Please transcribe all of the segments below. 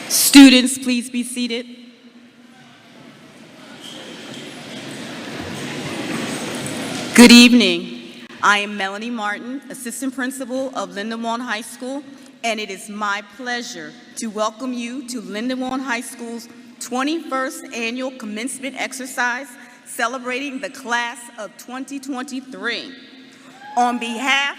Students, please be seated. Good evening. I am Melanie Martin, Assistant Principal of Lindenwold High School, and it is my pleasure to welcome you to Lindenwold High School's 21st Annual Commencement Exercise celebrating the class of 2023. On behalf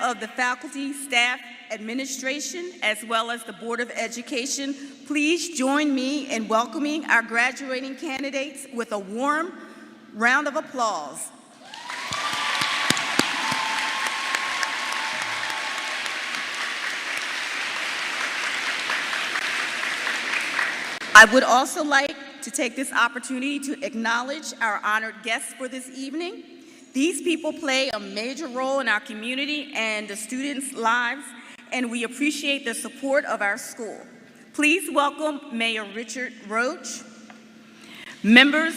of the faculty, staff, administration, as well as the Board of Education, please join me in welcoming our graduating candidates with a warm round of applause. I would also like to take this opportunity to acknowledge our honored guests for this evening. These people play a major role in our community and the students' lives, and we appreciate the support of our school. Please welcome Mayor Richard Roach, members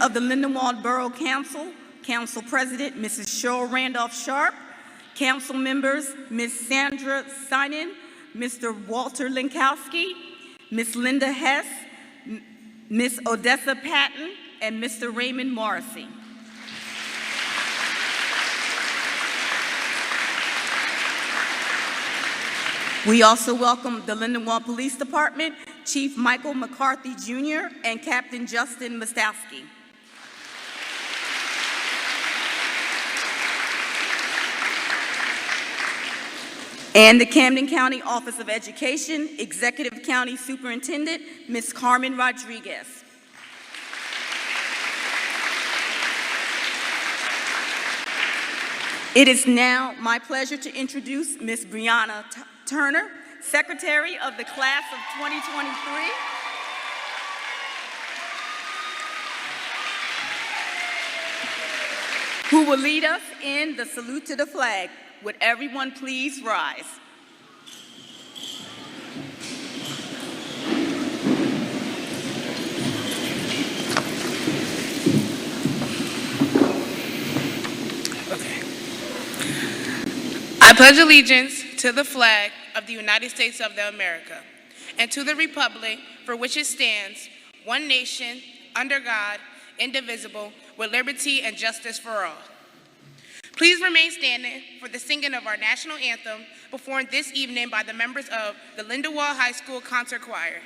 of the Lindenwold Borough Council, Council President Mrs. Cheryl Randolph-Sharp, Council members Ms. Sandra Sinan, Mr. Walter Linkowski, Ms. Linda Hess, Ms. Odessa Patton, and Mr. Raymond Morrissey. We also welcome the Lindenwold Police Department, Chief Michael McCartney Jr. and Captain Justin Mostowski. And the Camden County Office of Education, Executive County Superintendent, Ms. Carmen Rodriguez. It is now my pleasure to introduce Ms. Brianna Turner, Secretary of the Class of 2023. Who will lead us in the salute to the flag. Would everyone please rise? Okay. I pledge allegiance to the flag of the United States of America and to the republic for which it stands, one nation, under God, indivisible, with liberty and justice for all. Please remain standing for the singing of our national anthem performed this evening by the members of the Lindenwold High School Concert Choir.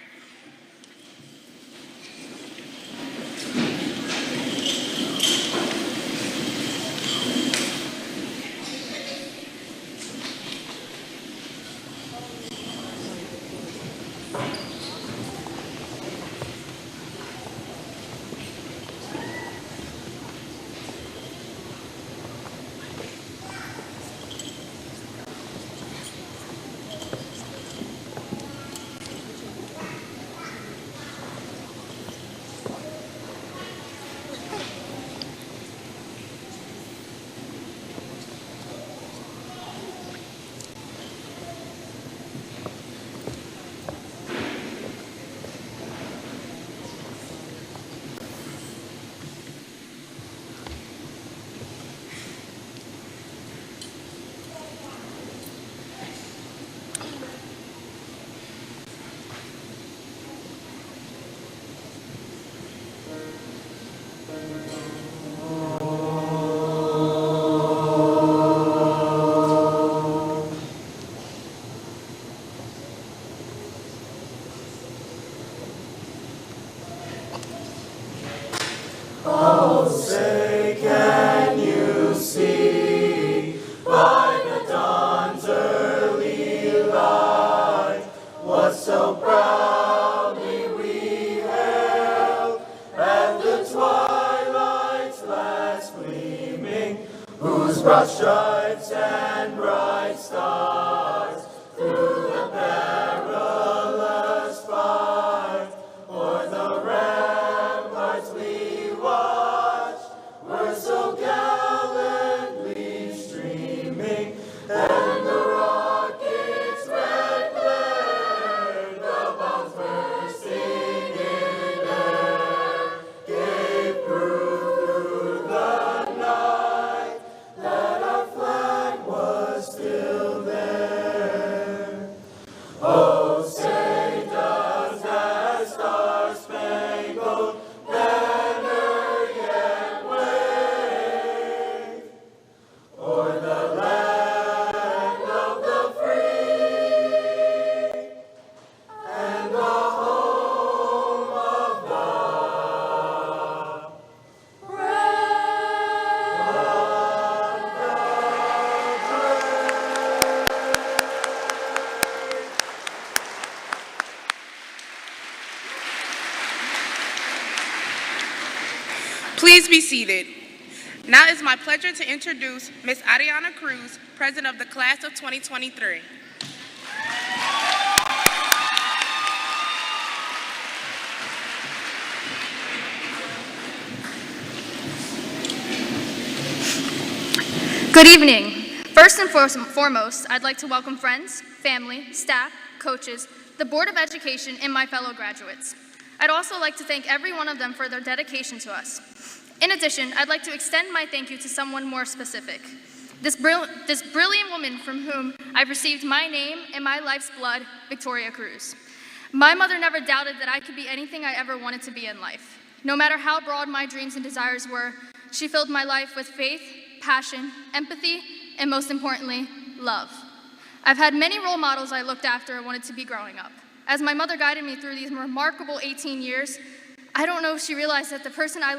Broad stripes and bright stars through the perilous fight, o'er the ramparts we watched, were so gallantly streaming, and the rockets' red glare, the bombs burst Please be seated. Now it's my pleasure to introduce Ms. Ariana Cruz, President of the Class of 2023. Good evening. First and foremost, I'd like to welcome friends, family, staff, coaches, the Board of Education, and my fellow graduates. I'd also like to thank every one of them for their dedication to us. In addition, I'd like to extend my thank you to someone more specific. This brilliant woman from whom I've received my name and my life's blood, Victoria Cruz. My mother never doubted that I could be anything I ever wanted to be in life. No matter how broad my dreams and desires were, she filled my life with faith, passion, empathy, and most importantly, love. I've had many role models I looked after and wanted to be growing up. As my mother guided me through these remarkable 18 years, I don't know if she realized that the person I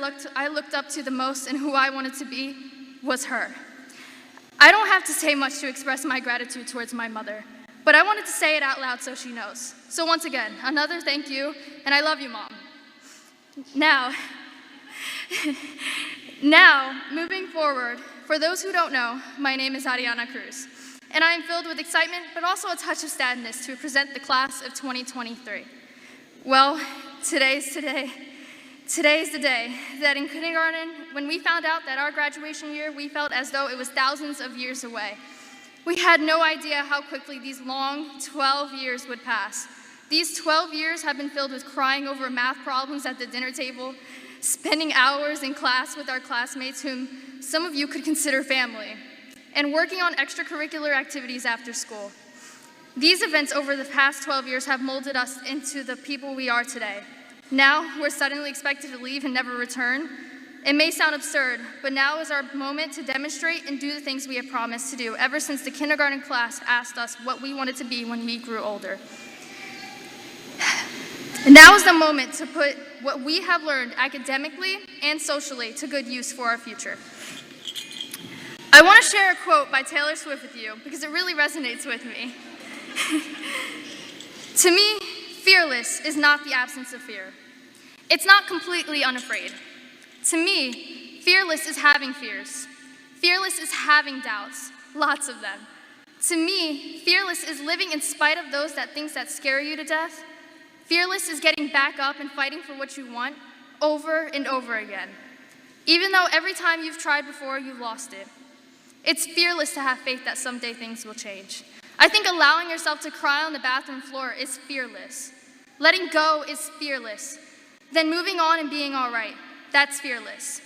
looked up to the most and who I wanted to be was her. I don't have to say much to express my gratitude towards my mother, but I wanted to say it out loud so she knows. So once again, another thank you, and I love you, Mom. Now, moving forward, for those who don't know, my name is Ariana Cruz, and I am filled with excitement, but also a touch of sadness to present the class of 2023. Well, today's the day that in kindergarten, when we found out that our graduation year, we felt as though it was thousands of years away. We had no idea how quickly these long 12 years would pass. These 12 years have been filled with crying over math problems at the dinner table, spending hours in class with our classmates whom some of you could consider family, and working on extracurricular activities after school. These events over the past 12 years have molded us into the people we are today. Now, we're suddenly expected to leave and never return. It may sound absurd, but now is our moment to demonstrate and do the things we have promised to do ever since the kindergarten class asked us what we wanted to be when we grew older. And now is the moment to put what we have learned academically and socially to good use for our future. I want to share a quote by Taylor Swift with you because it really resonates with me. To me, fearless is not the absence of fear. It's not completely unafraid. To me, fearless is having fears. Fearless is having doubts, lots of them. To me, fearless is living in spite of those things that scare you to death. Fearless is getting back up and fighting for what you want over and over again, even though every time you've tried before, you've lost it. It's fearless to have faith that someday things will change. I think allowing yourself to cry on the bathroom floor is fearless. Letting go is fearless. Then moving on and being all right, that's fearless.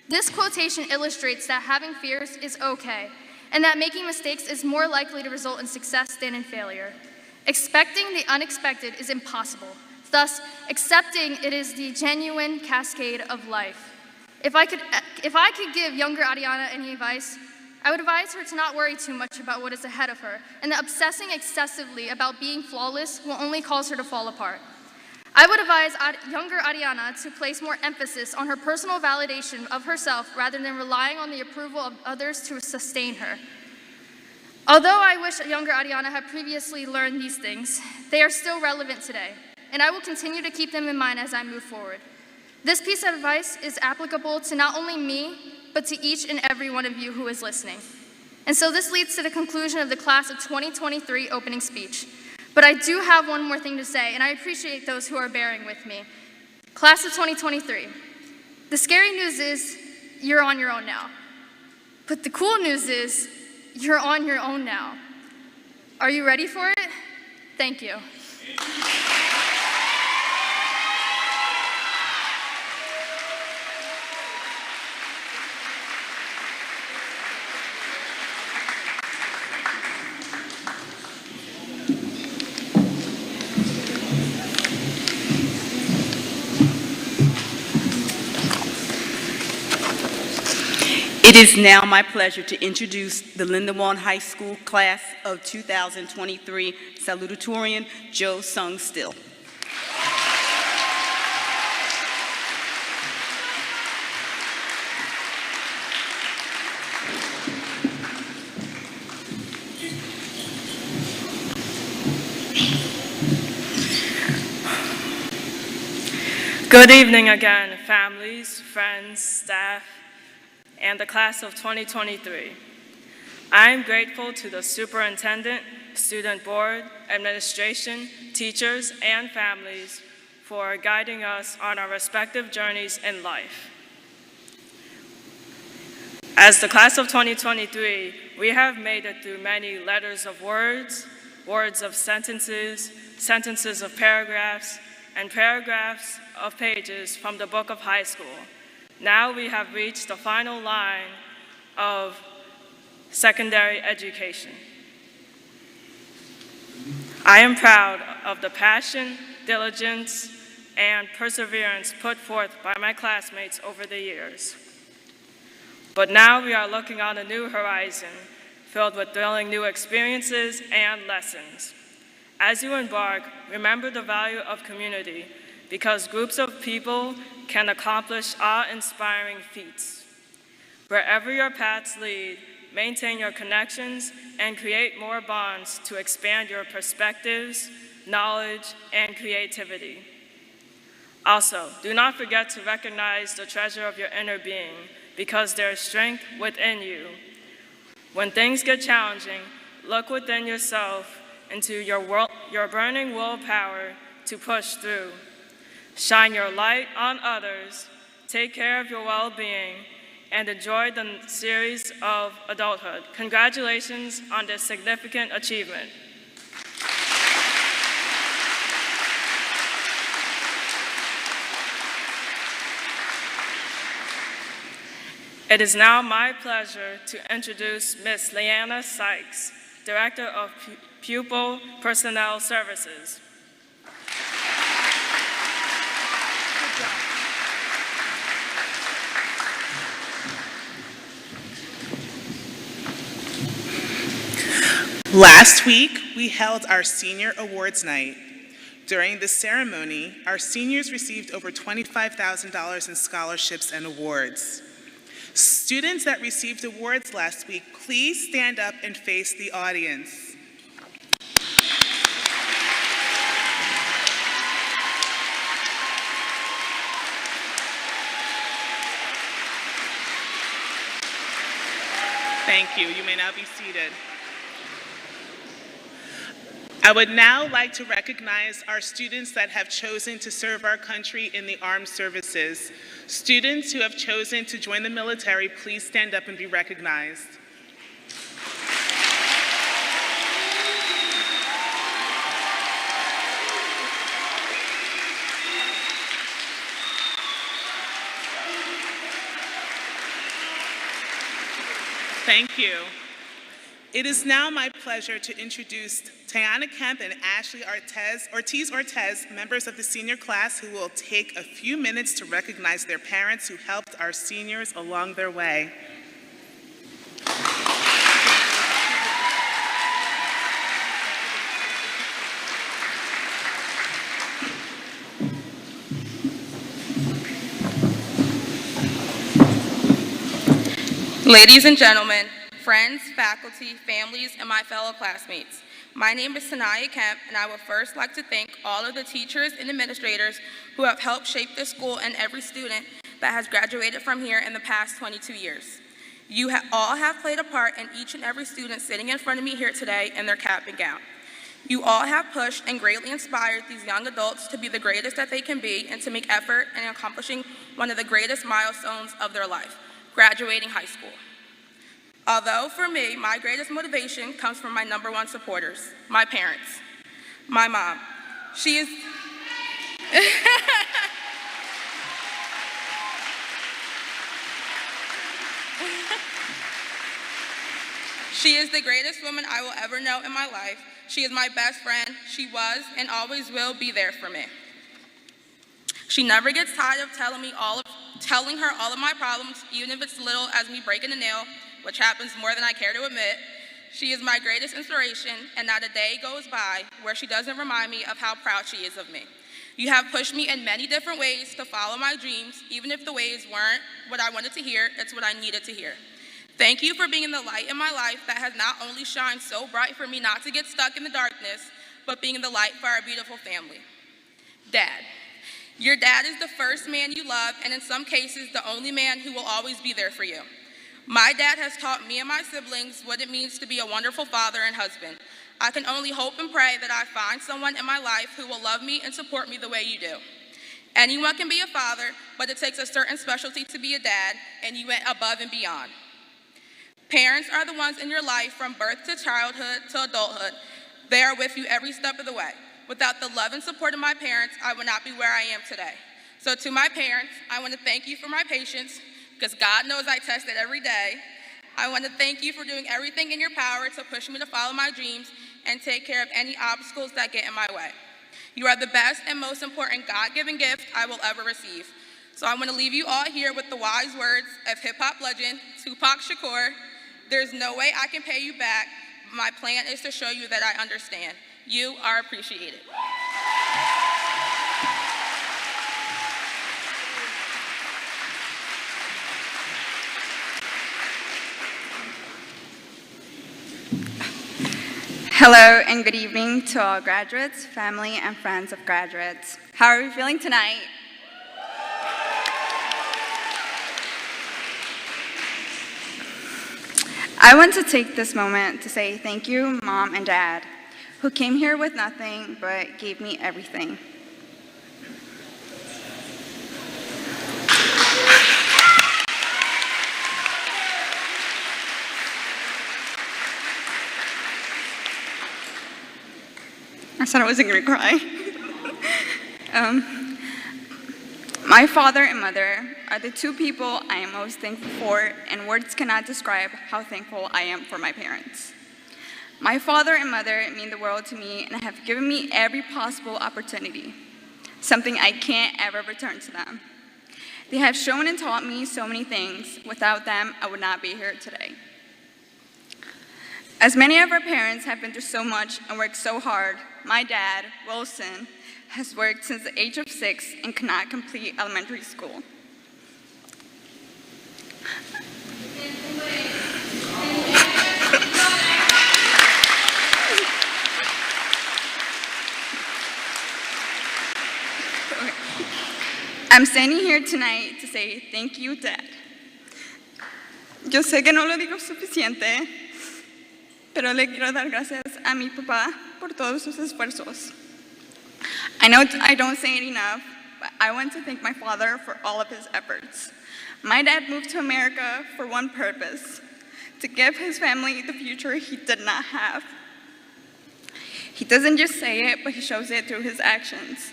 This quotation illustrates that having fears is okay, and that making mistakes is more likely to result in success than in failure. Expecting the unexpected is impossible. Thus, accepting it is the genuine cascade of life. If I could give younger Ariana any advice, I would advise her to not worry too much about what is ahead of her, and that obsessing excessively about being flawless will only cause her to fall apart. I would advise younger Ariana to place more emphasis on her personal validation of herself rather than relying on the approval of others to sustain her. Although I wish younger Ariana had previously learned these things, they are still relevant today, and I will continue to keep them in mind as I move forward. This piece of advice is applicable to not only me, but to each and every one of you who is listening. And so this leads to the conclusion of the Class of 2023 opening speech. But I do have one more thing to say, and I appreciate those who are bearing with me. Class of 2023, the scary news is you're on your own now. But the cool news is you're on your own now. Are you ready for it? Thank you. It is now my pleasure to introduce the Lindenwold High School Class of 2023 Salutatorian Joe Sung Still. Good evening again, families, friends, staff, and the class of 2023. I am grateful to the superintendent, student board, administration, teachers, and families for guiding us on our respective journeys in life. As the class of 2023, we have made it through many letters of words, words of sentences, sentences of paragraphs, and paragraphs of pages from the book of high school. Now we have reached the final line of secondary education. I am proud of the passion, diligence, and perseverance put forth by my classmates over the years. But now we are looking on a new horizon, filled with thrilling new experiences and lessons. As you embark, remember the value of community, because groups of people can accomplish awe-inspiring feats. Wherever your paths lead, maintain your connections and create more bonds to expand your perspectives, knowledge, and creativity. Also, do not forget to recognize the treasure of your inner being, because there is strength within you. When things get challenging, look within yourself into your burning willpower to push through. Shine your light on others, take care of your well-being, and enjoy the series of adulthood. Congratulations on this significant achievement. It is now my pleasure to introduce Ms. Leanna Sykes, Director of Pupil Personnel Services. Last week, we held our Senior Awards Night. During the ceremony, our seniors received over $25,000 in scholarships and awards. Students that received awards last week, please stand up and face the audience. Thank you. You may now be seated. I would now like to recognize our students that have chosen to serve our country in the armed services. Students who have chosen to join the military, please stand up and be recognized. Thank you. It is now my pleasure to introduce Tiana Kemp and Ashley Ortiz, members of the senior class, who will take a few minutes to recognize their parents who helped our seniors along their way. Ladies and gentlemen, friends, faculty, families, and my fellow classmates, my name is Tiana Kemp, and I would first like to thank all of the teachers and administrators who have helped shape this school and every student that has graduated from here in the past 22 years. You all have played a part in each and every student sitting in front of me here today in their cap and gown. You all have pushed and greatly inspired these young adults to be the greatest that they can be and to make effort in accomplishing one of the greatest milestones of their life, graduating high school. Although for me, my greatest motivation comes from my #1 supporters, my parents. My mom. She is She is the greatest woman I will ever know in my life. She is my best friend. She was and always will be there for me. She never gets tired of telling her all of my problems, even if it's little as me breaking a nail, which happens more than I care to admit. She is my greatest inspiration, and not a day goes by where she doesn't remind me of how proud she is of me. You have pushed me in many different ways to follow my dreams, even if the ways weren't what I wanted to hear, it's what I needed to hear. Thank you for being the light in my life that has not only shined so bright for me not to get stuck in the darkness, but being the light for our beautiful family. Dad, Your dad is the first man you love, and in some cases, the only man who will always be there for you. My dad has taught me and my siblings what it means to be a wonderful father and husband. I can only hope and pray that I find someone in my life who will love me and support me the way you do. Anyone can be a father, but it takes a certain specialty to be a dad, and you went above and beyond. Parents are the ones in your life from birth to childhood to adulthood. They are with you every step of the way. Without the love and support of my parents, I would not be where I am today. So to my parents, I want to thank you for my patience, because God knows I test it every day. I want to thank you for doing everything in your power to push me to follow my dreams and take care of any obstacles that get in my way. You are the best and most important God-given gift I will ever receive. So I want to leave you all here with the wise words of hip-hop legend Tupac Shakur. There's no way I can pay you back. My plan is to show you that I understand. You are appreciated. Hello and good evening to all graduates, family, and friends of graduates. How are we feeling tonight? I want to take this moment to say thank you, Mom and Dad, who came here with nothing but gave me everything. I said I wasn't going to cry. My father and mother are the two people I am most thankful for, and words cannot describe how thankful I am for my parents. My father and mother mean the world to me and have given me every possible opportunity, something I can't ever return to them. They have shown and taught me so many things. Without them, I would not be here today. As many of our parents have been through so much and worked so hard, my dad, Wilson, has worked since the age of 6 and could not complete elementary school. I'm standing here tonight to say thank you, Dad. Yo sé que no lo digo suficiente, pero le quiero dar gracias a mi papá por todos sus esfuerzos. I know I don't say it enough, but I want to thank my father for all of his efforts. My dad moved to America for one purpose, to give his family the future he did not have. He doesn't just say it, but he shows it through his actions.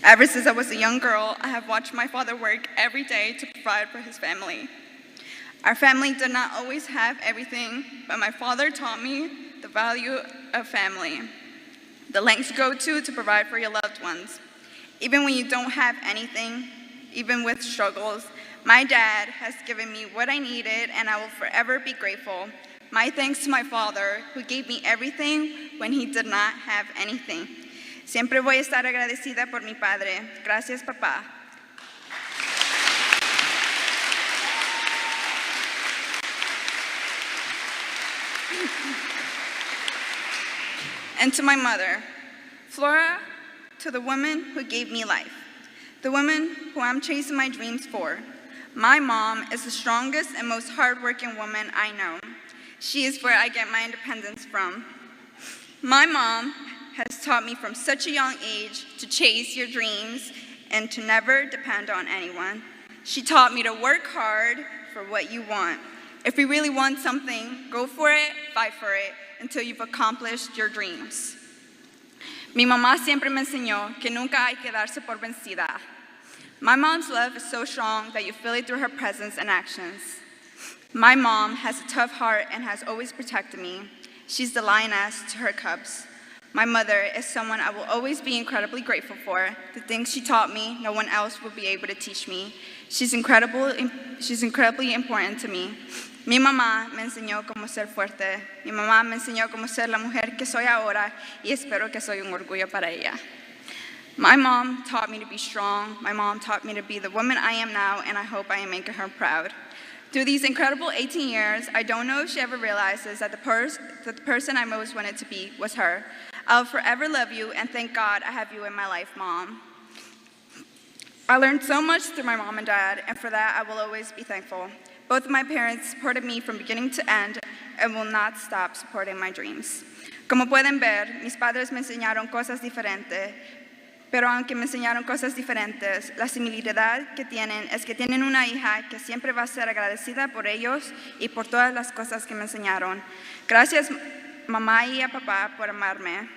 Ever since I was a young girl, I have watched my father work every day to provide for his family. Our family did not always have everything, but my father taught me the value of family, the lengths you go to provide for your loved ones. Even when you don't have anything, even with struggles, my dad has given me what I needed, and I will forever be grateful. My thanks to my father, who gave me everything when he did not have anything. Siempre voy a estar agradecida por mi padre. Gracias, papá. And to my mother, Flora, to the woman who gave me life, the woman who I'm chasing my dreams for. My mom is the strongest and most hardworking woman I know. She is where I get my independence from. My mom has taught me from such a young age to chase your dreams and to never depend on anyone. She taught me to work hard for what you want. If you really want something, go for it, fight for it, until you've accomplished your dreams. Mi mamá siempre me enseñó que nunca hay que darse por vencida. My mom's love is so strong that you feel it through her presence and actions. My mom has a tough heart and has always protected me. She's the lioness to her cubs. My mother is someone I will always be incredibly grateful for. The things she taught me, no one else will be able to teach me. She's incredibly important to me. Mi mamá me enseñó cómo ser fuerte. Mi mamá me enseñó cómo ser la mujer que soy ahora, y espero que soy un orgullo para ella. My mom taught me to be strong. My mom taught me to be the woman I am now, and I hope I am making her proud. Through these incredible 18 years, I don't know if she ever realizes that the person I most wanted to be was her. I'll forever love you, and thank God I have you in my life, Mom. I learned so much through my mom and dad, and for that I will always be thankful. Both of my parents supported me from beginning to end and will not stop supporting my dreams. Como pueden ver, mis padres me enseñaron cosas diferentes, pero aunque me enseñaron cosas diferentes, la similitud que tienen es que tienen una hija que siempre va a ser agradecida por ellos y por todas las cosas que me enseñaron. Gracias, mamá y a papá, por amarme.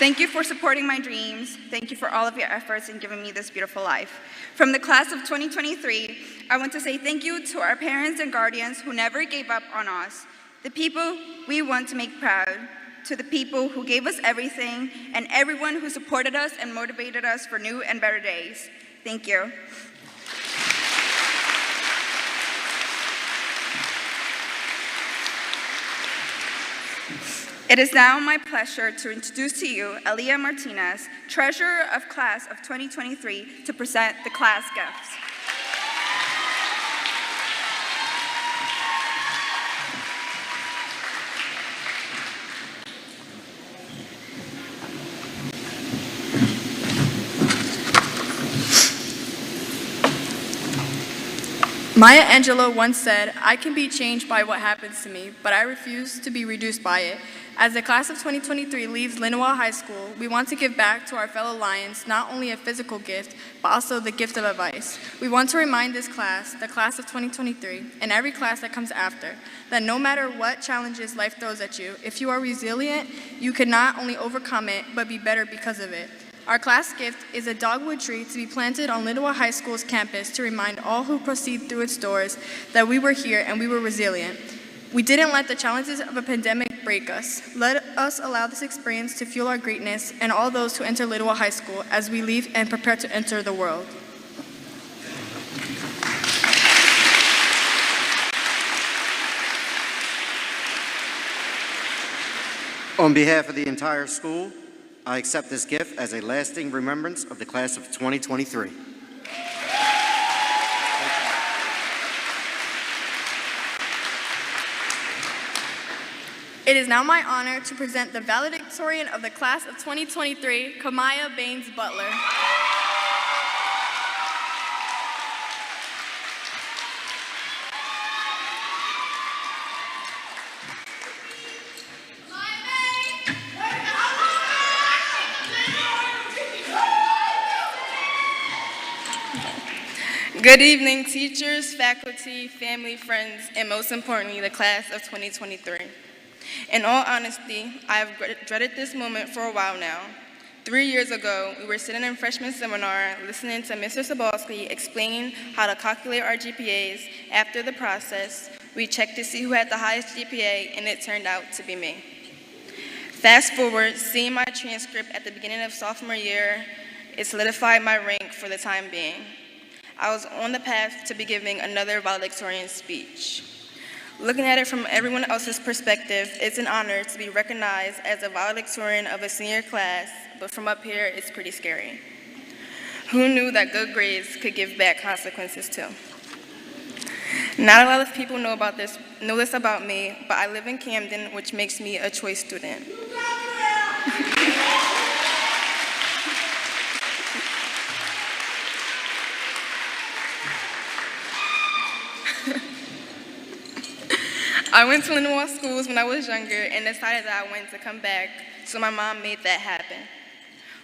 Thank you for supporting my dreams. Thank you for all of your efforts in giving me this beautiful life. From the class of 2023, I want to say thank you to our parents and guardians who never gave up on us, the people we want to make proud, to the people who gave us everything, and everyone who supported us and motivated us for new and better days. Thank you. It is now my pleasure to introduce to you Elia Martinez, Treasurer of Class of 2023, to present the class gifts. Maya Angelou once said, "I can be changed by what happens to me, but I refuse to be reduced by it." As the class of 2023 leaves Lindenwold High School, we want to give back to our fellow Lions not only a physical gift, but also the gift of advice. We want to remind this class, the class of 2023, and every class that comes after, that no matter what challenges life throws at you, if you are resilient, you can not only overcome it, but be better because of it. Our class gift is a dogwood tree to be planted on Lindenwold High School's campus to remind all who proceed through its doors that we were here and we were resilient. We didn't let the challenges of a pandemic break us. Let us allow this experience to fuel our greatness and all those who enter Lindenwold High School as we leave and prepare to enter the world. On behalf of the entire school, I accept this gift as a lasting remembrance of the class of 2023. It is now my honor to present the valedictorian of the class of 2023, Kamiya Butler. Good evening, teachers, faculty, family, friends, and most importantly, the class of 2023. In all honesty, I have dreaded this moment for a while now. 3 years ago, we were sitting in freshman seminar listening to Mr. Sobolski explain how to calculate our GPAs. After the process, we checked to see who had the highest GPA, and it turned out to be me. Fast forward, seeing my transcript at the beginning of sophomore year, it solidified my rank for the time being. I was on the path to be giving another valedictorian speech. Looking at it from everyone else's perspective, it's an honor to be recognized as a valedictorian of a senior class, but from up here, it's pretty scary. Who knew that good grades could give bad consequences too? Not a lot of people know this about me, but I live in Camden, which makes me a choice student. I went to Lindenwold schools when I was younger and decided that I wanted to come back, so my mom made that happen.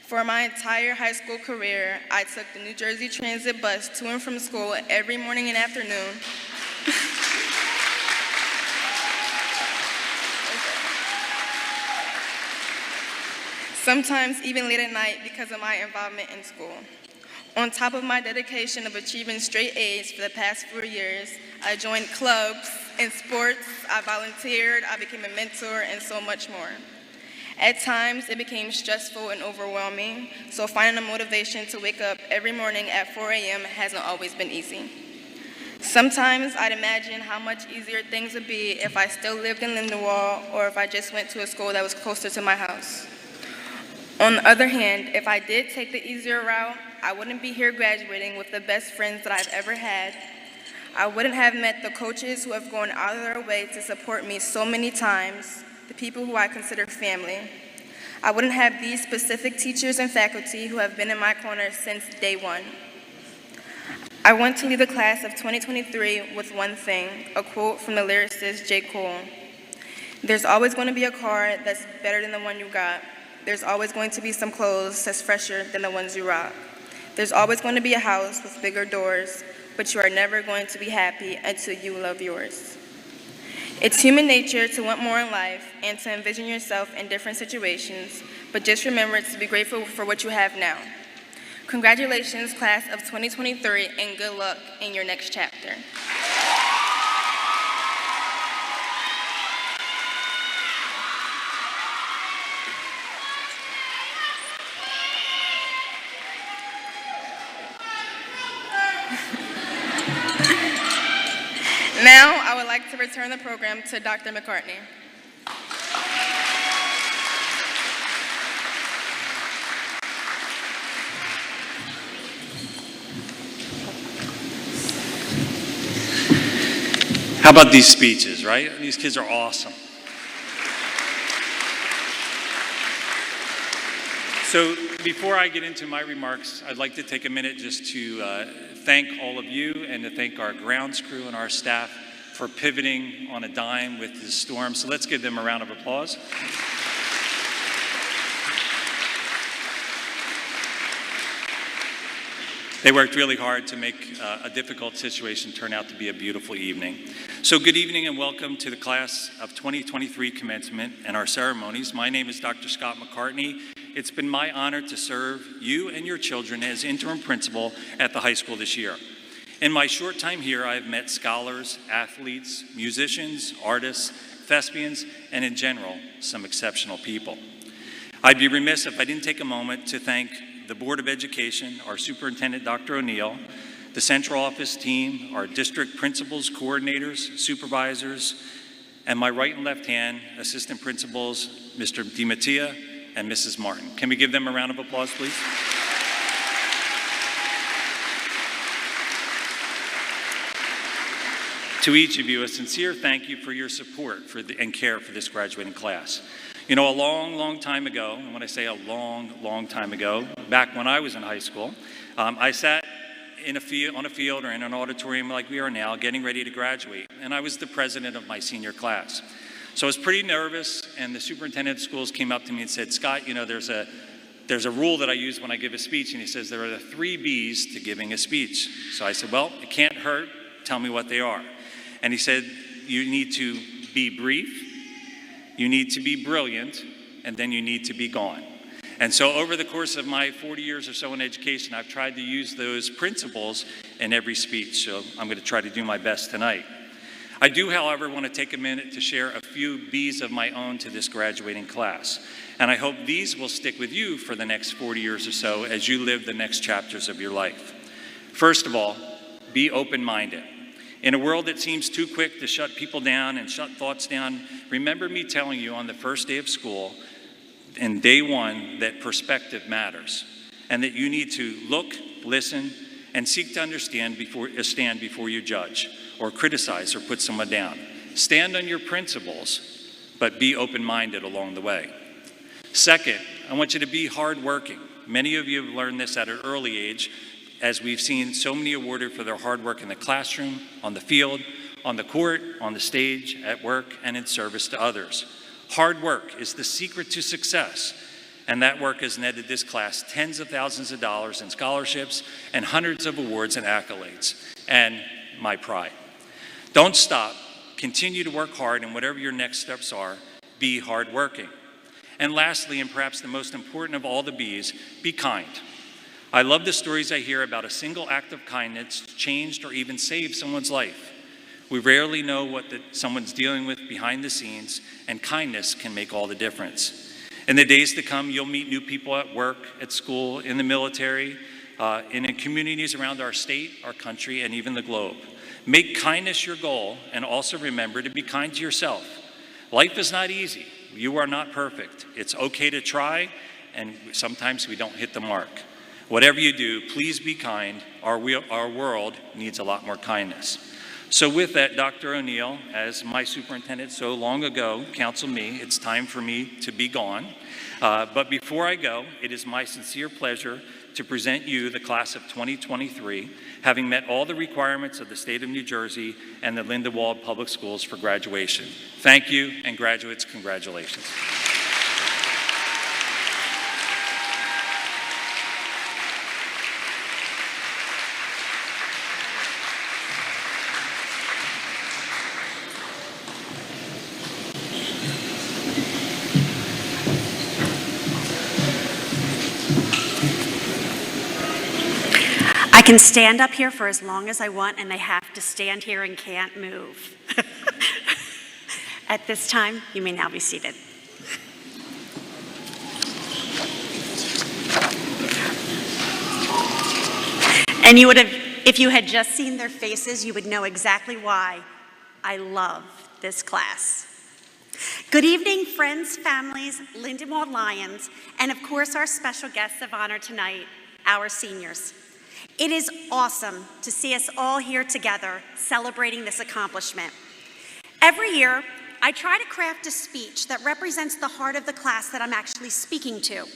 For my entire high school career, I took the New Jersey Transit bus to and from school every morning and afternoon. Sometimes even late at night because of my involvement in school. On top of my dedication of achieving straight A's for the past 4 years, I joined clubs and sports, I volunteered, I became a mentor, and so much more. At times, it became stressful and overwhelming, so finding the motivation to wake up every morning at 4 a.m. hasn't always been easy. Sometimes I'd imagine how much easier things would be if I still lived in Lindenwold or if I just went to a school that was closer to my house. On the other hand, if I did take the easier route, I wouldn't be here graduating with the best friends that I've ever had. I wouldn't have met the coaches who have gone out of their way to support me so many times, the people who I consider family. I wouldn't have these specific teachers and faculty who have been in my corner since day one. I want to leave the class of 2023 with one thing, a quote from the lyricist J. Cole. There's always going to be a car that's better than the one you got. There's always going to be some clothes that's fresher than the ones you rock. There's always going to be a house with bigger doors, but you are never going to be happy until you love yours. It's human nature to want more in life and to envision yourself in different situations, but just remember to be grateful for what you have now. Congratulations, class of 2023, and good luck in your next chapter. Now, I would like to return the program to Dr. McCartney. How about these speeches, right? These kids are awesome. So before I get into my remarks, I'd like to take a minute just to thank all of you and to thank our grounds crew and our staff for pivoting on a dime with the storm. So let's give them a round of applause. They worked really hard to make a difficult situation turn out to be a beautiful evening. So good evening and welcome to the class of 2023 commencement and our ceremonies. My name is Dr. Scott McCartney. It's been my honor to serve you and your children as interim principal at the high school this year. In my short time here, I have met scholars, athletes, musicians, artists, thespians, and in general, some exceptional people. I'd be remiss if I didn't take a moment to thank the Board of Education, our Superintendent, Dr. O'Neill, the central office team, our district principals, coordinators, supervisors, and my right and left hand assistant principals, Mr. DiMattia and Mrs. Martin. Can we give them a round of applause, please? To each of you, a sincere thank you for your support and care for this graduating class. You know, a long, long time ago, and when I say a long, long time ago, back when I was in high school, I sat on a field or in an auditorium like we are now, getting ready to graduate, and I was the president of my senior class. So I was pretty nervous, and the superintendent of schools came up to me and said, Scott, you know, there's a rule that I use when I give a speech, and he says there are the 3 B's to giving a speech. So I said, well, it can't hurt, tell me what they are. And he said, you need to be brief, you need to be brilliant, and then you need to be gone. And so over the course of my 40 years or so in education, I've tried to use those principles in every speech, so I'm going to try to do my best tonight. I do, however, want to take a minute to share a few B's of my own to this graduating class. And I hope these will stick with you for the next 40 years or so as you live the next chapters of your life. First of all, be open-minded. In a world that seems too quick to shut people down and shut thoughts down, remember me telling you on the first day of school, in day one, that perspective matters, and that you need to look, listen, and seek to understand stand before you judge, or criticize, or put someone down. Stand on your principles, but be open-minded along the way. Second, I want you to be hardworking. Many of you have learned this at an early age, as we've seen so many awarded for their hard work in the classroom, on the field, on the court, on the stage, at work, and in service to others. Hard work is the secret to success, and that work has netted this class tens of thousands of dollars in scholarships and hundreds of awards and accolades, and my pride. Don't stop. Continue to work hard, and whatever your next steps are, be hardworking. And lastly, and perhaps the most important of all the B's, be kind. I love the stories I hear about a single act of kindness changed or even saved someone's life. We rarely know what someone's dealing with behind the scenes, and kindness can make all the difference. In the days to come, you'll meet new people at work, at school, in the military, and in communities around our state, our country, and even the globe. Make kindness your goal, and also remember to be kind to yourself. Life is not easy. You are not perfect. It's okay to try, and sometimes we don't hit the mark. Whatever you do, please be kind. Our world needs a lot more kindness. So with that, Dr. O'Neill, as my superintendent so long ago counseled me, it's time for me to be gone. But before I go, it is my sincere pleasure to present you the class of 2023, having met all the requirements of the state of New Jersey and the Lindenwold Public Schools for graduation. Thank you, and graduates, congratulations. I can stand up here for as long as I want, and they have to stand here and can't move. At this time, you may now be seated. And you would have, if you had just seen their faces, you would know exactly why I love this class. Good evening, friends, families, Lindenwold Lions, and of course our special guests of honor tonight, our seniors. It is awesome to see us all here together celebrating this accomplishment. Every year, I try to craft a speech that represents the heart of the class that I'm actually speaking to.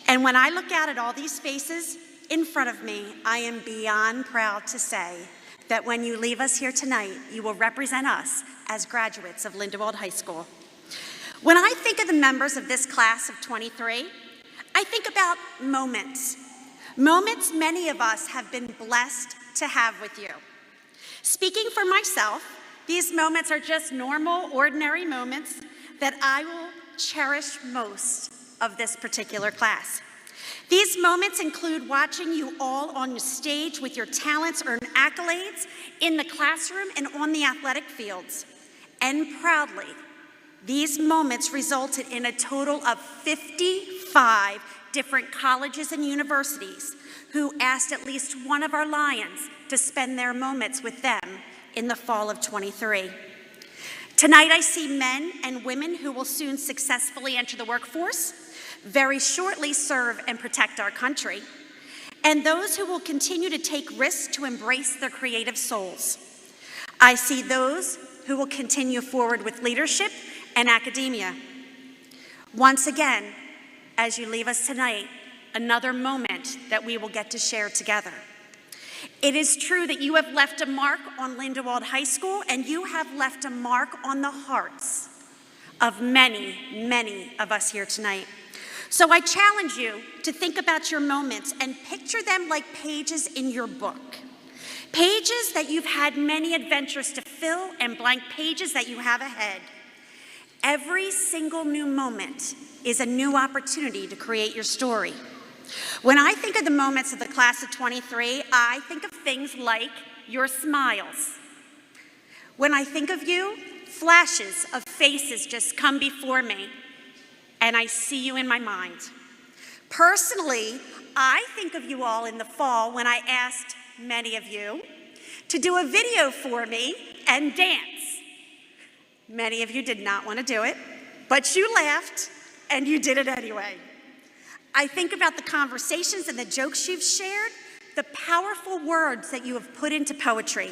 And when I look out at all these faces in front of me, I am beyond proud to say that when you leave us here tonight, you will represent us as graduates of Lindenwold High School. When I think of the members of this class of 23, I think about moments. Moments many of us have been blessed to have with you. Speaking for myself, these moments are just normal, ordinary moments that I will cherish most of this particular class. These moments include watching you all on the stage with your talents earn accolades in the classroom and on the athletic fields. And proudly, these moments resulted in a total of 55 different colleges and universities who asked at least one of our Lions to spend their moments with them in the fall of 23. Tonight I see men and women who will soon successfully enter the workforce, very shortly serve and protect our country, and those who will continue to take risks to embrace their creative souls. I see those who will continue forward with leadership and academia. Once again, as you leave us tonight, another moment that we will get to share together. It is true that you have left a mark on Lindenwold High School, and you have left a mark on the hearts of many, many of us here tonight. So I challenge you to think about your moments and picture them like pages in your book. Pages that you've had many adventures to fill and blank pages that you have ahead. Every single new moment is a new opportunity to create your story. When I think of the moments of the class of 23, I think of things like your smiles. When I think of you, flashes of faces just come before me, and I see you in my mind. Personally, I think of you all in the fall when I asked many of you to do a video for me and dance. Many of you did not want to do it, but you laughed, and you did it anyway. I think about the conversations and the jokes you've shared, the powerful words that you have put into poetry.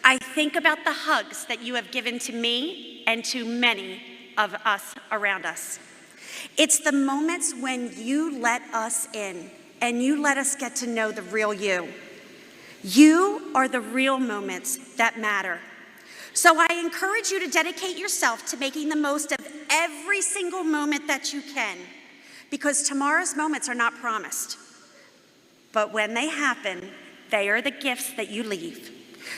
I think about the hugs that you have given to me and to many of us around us. It's the moments when you let us in and you let us get to know the real you. You are the real moments that matter. So I encourage you to dedicate yourself to making the most of every single moment that you can, because tomorrow's moments are not promised. But when they happen, they are the gifts that you leave.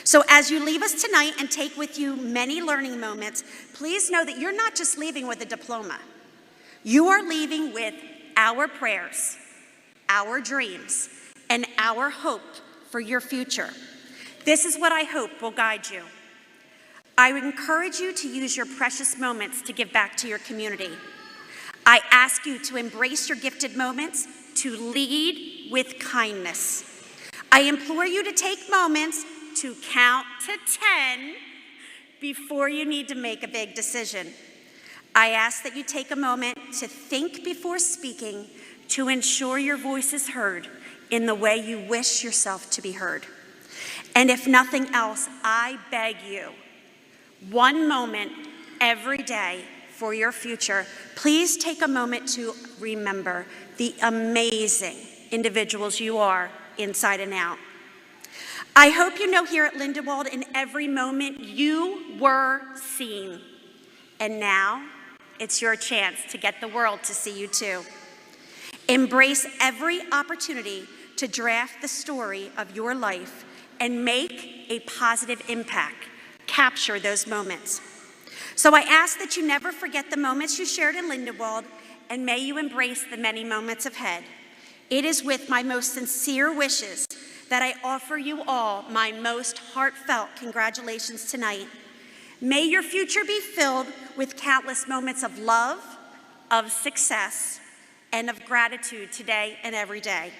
So as you leave us tonight and take with you many learning moments, please know that you're not just leaving with a diploma. You are leaving with our prayers, our dreams, and our hope for your future. This is what I hope will guide you. I would encourage you to use your precious moments to give back to your community. I ask you to embrace your gifted moments, to lead with kindness. I implore you to take moments to count to 10 before you need to make a big decision. I ask that you take a moment to think before speaking, to ensure your voice is heard in the way you wish yourself to be heard. And if nothing else, I beg you, one moment every day for your future, please take a moment to remember the amazing individuals you are inside and out. I hope you know here at Lindenwold, in every moment you were seen. And now it's your chance to get the world to see you too. Embrace every opportunity to draft the story of your life and make a positive impact. Capture those moments. So I ask that you never forget the moments you shared in Lindenwold, and may you embrace the many moments ahead. It is with my most sincere wishes that I offer you all my most heartfelt congratulations tonight. May your future be filled with countless moments of love, of success, and of gratitude today and every day.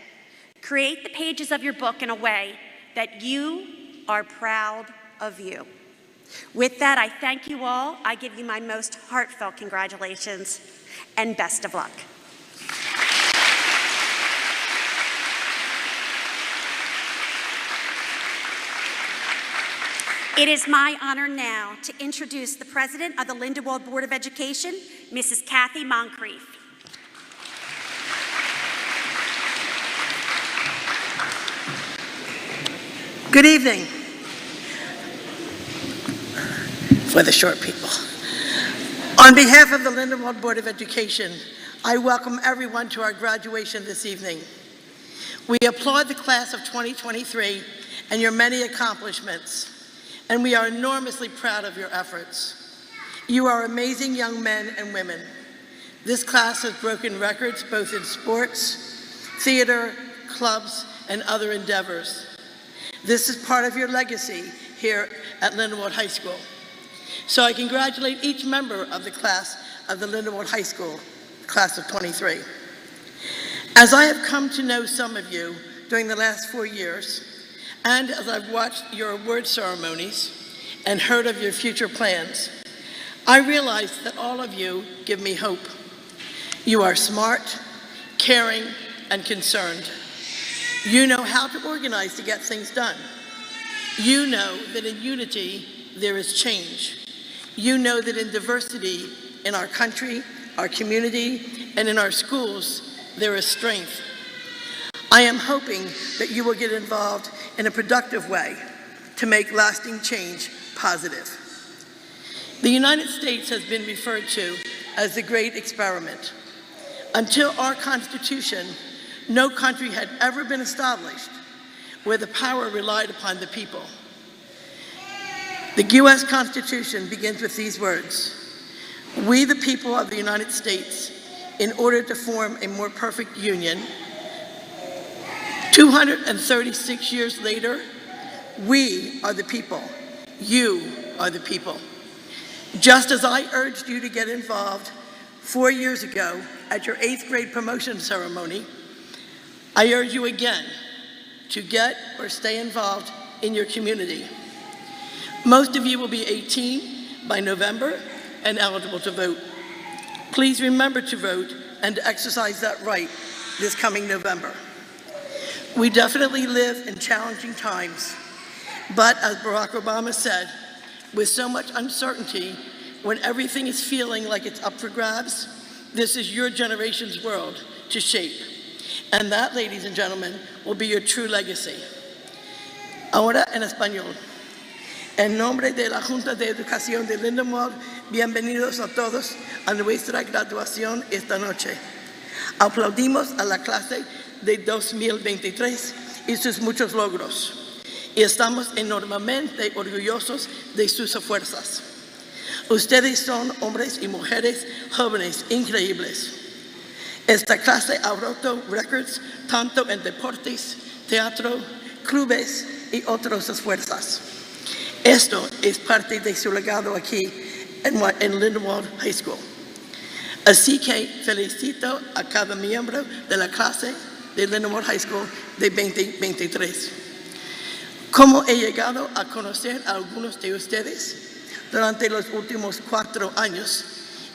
Create the pages of your book in a way that you are proud of you. With that, I thank you all. I give you my most heartfelt congratulations and best of luck. It is my honor now to introduce the President of the Lindenwold Board of Education, Mrs. Kathy Moncrief. Good evening. For the short people. On behalf of the Lindenwold Board of Education, I welcome everyone to our graduation this evening. We applaud the class of 2023 and your many accomplishments, and we are enormously proud of your efforts. You are amazing young men and women. This class has broken records both in sports, theater, clubs, and other endeavors. This is part of your legacy here at Lindenwold High School. So I congratulate each member of the class of the Lindenwold High School, class of 23. As I have come to know some of you during the last 4 years, and as I've watched your award ceremonies and heard of your future plans, I realize that all of you give me hope. You are smart, caring, and concerned. You know how to organize to get things done. You know that in unity, there is change. You know that in diversity in our country, our community, and in our schools, there is strength. I am hoping that you will get involved in a productive way to make lasting change positive. The United States has been referred to as the Great Experiment. Until our Constitution, no country had ever been established where the power relied upon the people. The U.S. Constitution begins with these words: "We, the people of the United States, in order to form a more perfect union." 236 years later, we are the people. You are the people. Just as I urged you to get involved 4 years ago at your 8th grade promotion ceremony, I urge you again to get or stay involved in your community. Most of you will be 18 by November and eligible to vote. Please remember to vote and to exercise that right this coming November. We definitely live in challenging times, but as Barack Obama said, with so much uncertainty, when everything is feeling like it's up for grabs, this is your generation's world to shape. And that, ladies and gentlemen, will be your true legacy. Ahora en español. En nombre de la Junta de Educación de Lindenwold, bienvenidos a todos a nuestra graduación esta noche. Aplaudimos a la clase de 2023 y sus muchos logros. Y estamos enormemente orgullosos de sus esfuerzos. Ustedes son hombres y mujeres jóvenes increíbles. Esta clase ha roto récords tanto en deportes, teatro, clubes y otras esfuerzos. Esto es parte de su legado aquí en Lindenwold High School. Así que felicito a cada miembro de la clase de Lindenwold High School de 2023. Como he llegado a conocer a algunos de ustedes durante los últimos 4 años,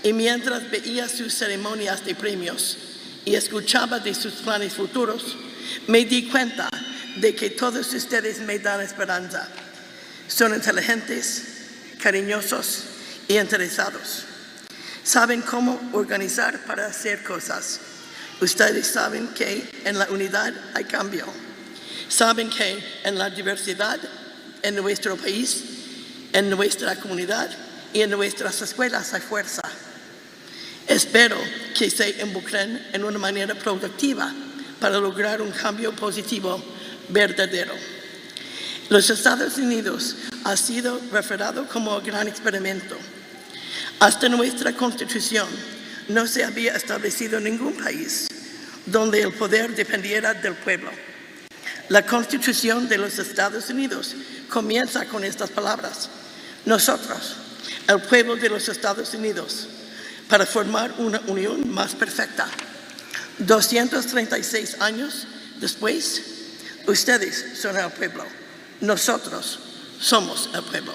y mientras veía sus ceremonias de premios y escuchaba de sus planes futuros, me di cuenta de que todos ustedes me dan esperanza. Son inteligentes, cariñosos y interesados. Saben cómo organizar para hacer cosas. Ustedes saben que en la unidad hay cambio. Saben que en la diversidad, en nuestro país, en nuestra comunidad y en nuestras escuelas hay fuerza. Espero que se involucren en una manera productiva para lograr un cambio positivo verdadero. Los Estados Unidos ha sido referido como gran experimento. Hasta nuestra Constitución no se había establecido ningún país donde el poder dependiera del pueblo. La Constitución de los Estados Unidos comienza con estas palabras: nosotros, el pueblo de los Estados Unidos, para formar una unión más perfecta. 236 años después, ustedes son el pueblo, nosotros somos el pueblo.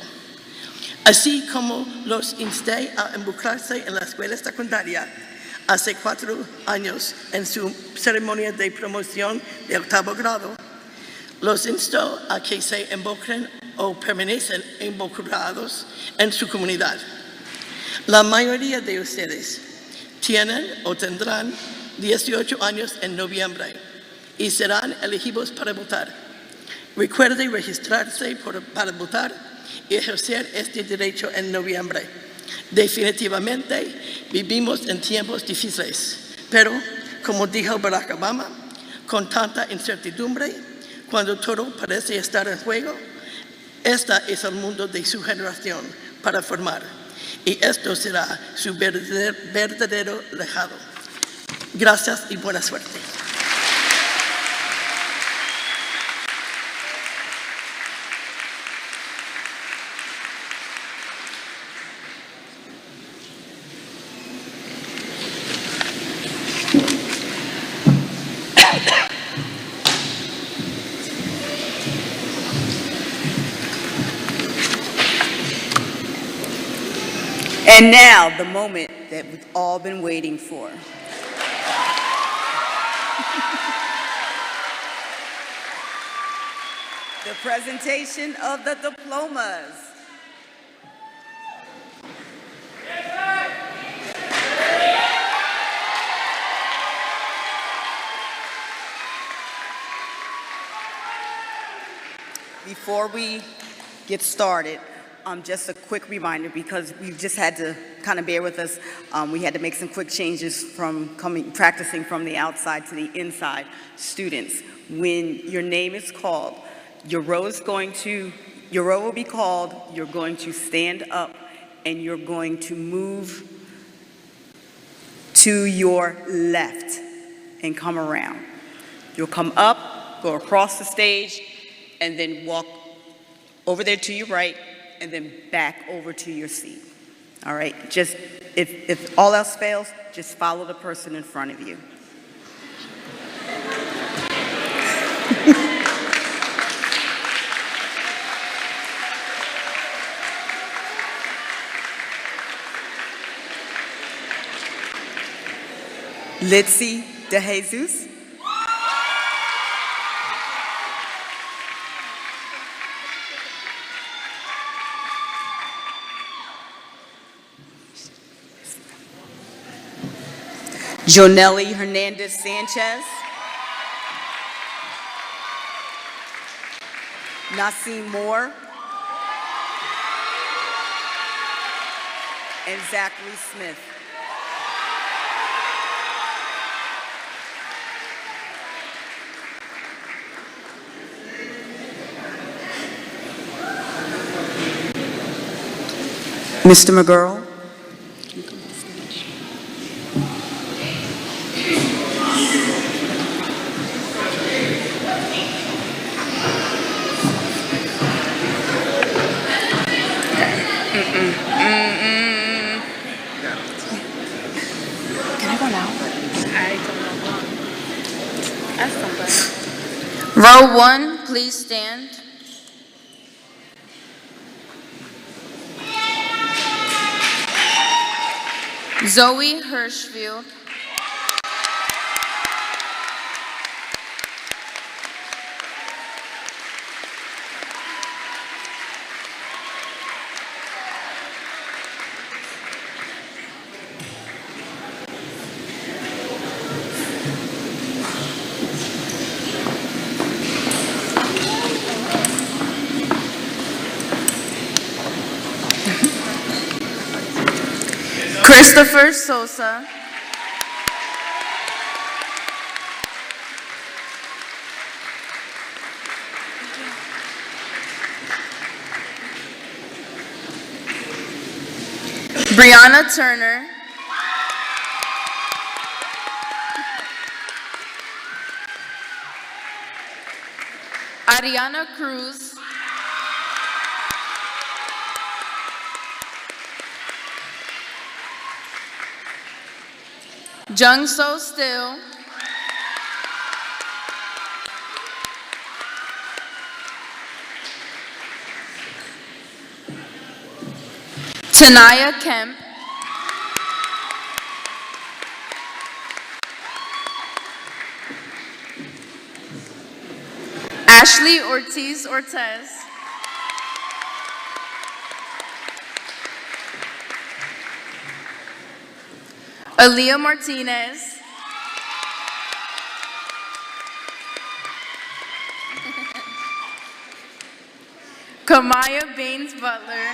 Así como los insté a involucrarse en la escuela secundaria hace 4 años en su ceremonia de promoción de 8º grado, los insto a que se involucren o permanecen involucrados en su comunidad. La mayoría de ustedes tienen o tendrán 18 años en noviembre y serán elegibles para votar. Recuerde registrarse para votar y ejercer este derecho en noviembre. Definitivamente vivimos en tiempos difíciles, pero como dijo Barack Obama, con tanta incertidumbre, cuando todo parece estar en juego, este es el mundo de su generación para formar, y esto será su verdadero legado. Gracias y buena suerte. And now, the moment that we've all been waiting for. The presentation of the diplomas. Before we get started, just a quick reminder, because we've just had to kind of bear with us. We had to make some quick changes from practicing from the outside to the inside. Students, when your name is called, your row will be called, you're going to stand up, and you're going to move to your left and come around. You'll come up, go across the stage, and then walk over there to your right, and then back over to your seat. All right, just if all else fails, just follow the person in front of you. Litzy De Jesus. Jonelli Hernandez Sanchez. Nasim Moore. And Zachary Smith. Mr. McGurl. Row 1, please stand. Zoe Hirschfield. Christopher Sosa. Brianna Turner. Ariana Cruz. Jung So Still. Tiana Kemp. Ashley Ortiz Ortez. Aaliyah Martinez. Kamiya Butler.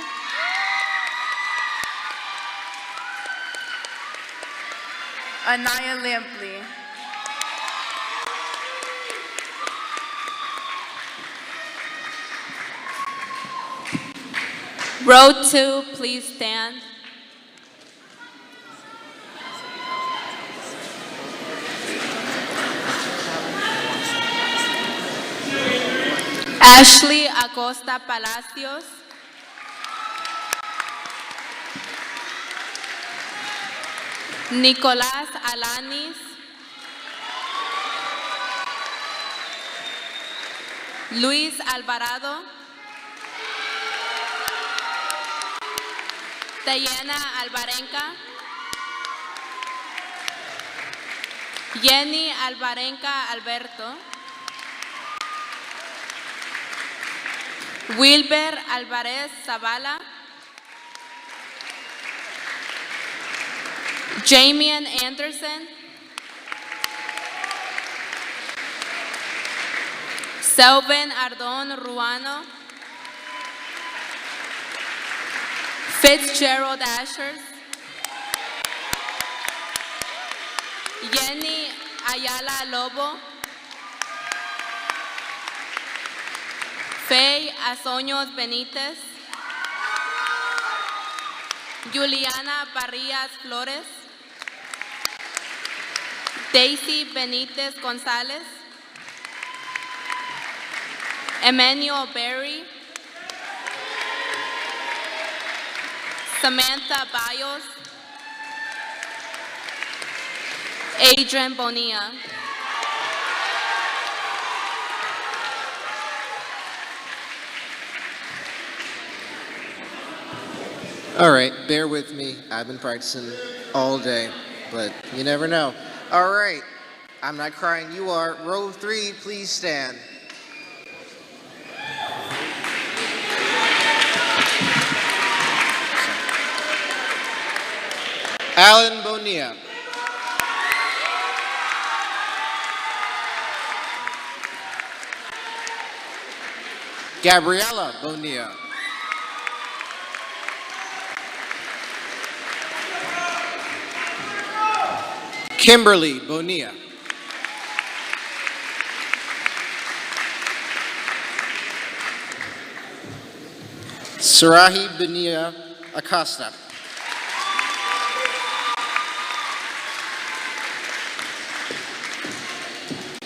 Anaya Lampley. Row 2, please stand. Ashley Acosta Palacios. Nicolás Alanis. Luis Alvarado. Tiana Alvarenca. Jenny Alvarenca Alberto. Wilber Alvarez Zavala. Jamian Anderson. Selvin Ardon Ruano. Fitzgerald Ashers. Jenny Ayala Lobo. Faye Azoños Benítez. Juliana Barrias Flores. Daisy Benítez González. Emmanuel Berry. Samantha Bayos. Adrian Bonilla. All right, bear with me. I've been practicing all day, but you never know. All right, I'm not crying, you are. Row 3, please stand. Alan Bonilla. Gabriela Bonilla. Kimberly Bonilla. Sarahi Bonilla Acosta.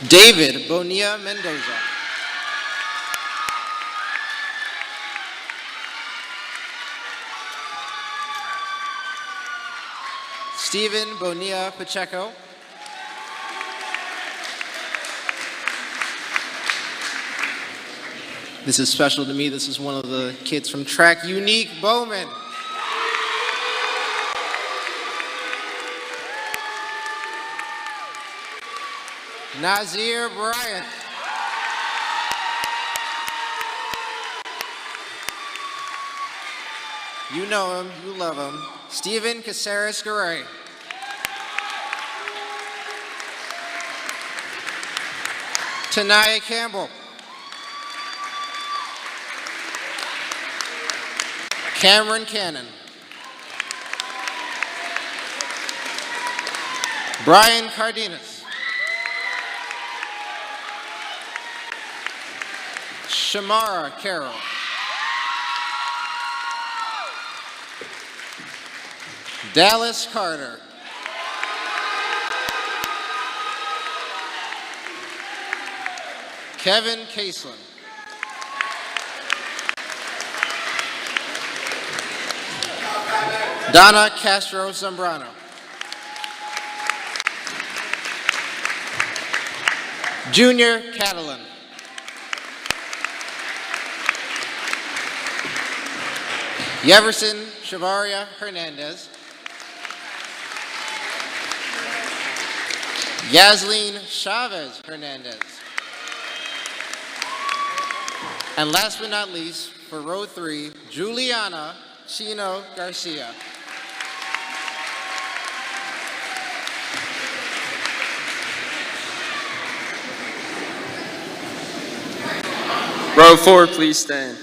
David Bonilla Mendoza. Stephen Bonilla Pacheco. This is special to me. This is one of the kids from track, Unique Bowman. Nazir Bryant. You know him, you love him. Stephen Caceres Garay. Tiana Campbell. Cameron Cannon. Brian Cardenas. Shamara Carroll. Dallas Carter. Kevin Caseland. Donna Castro Zambrano. Junior Catalan. Jefferson Shavaria Hernandez. Yasleen Chavez Hernandez. And last but not least, for row 3, Juliana Chino Garcia. Row 4, please stand.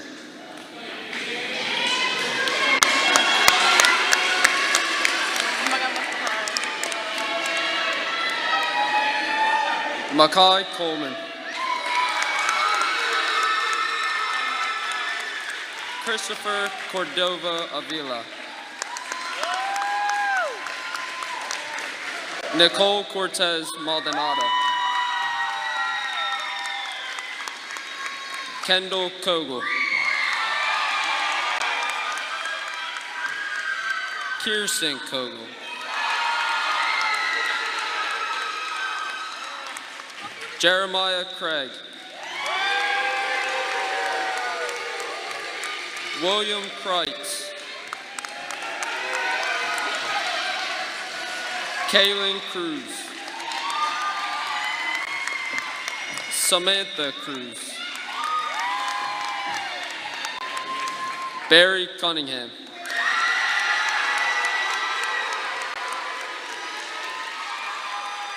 Makai Coleman. Christopher Cordova Avila. Nicole Cortez Maldonado. Kendall Kogel. Kirsten Kogel. Jeremiah Craig. William Kreitz. Kaylin Cruz. Samantha Cruz. Barry Cunningham.